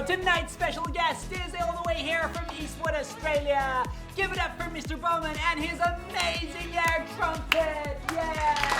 So tonight's special guest is all the way here from Eastwood, Australia. Give it up for Mr. Bowman and his amazing air trumpet. Yeah!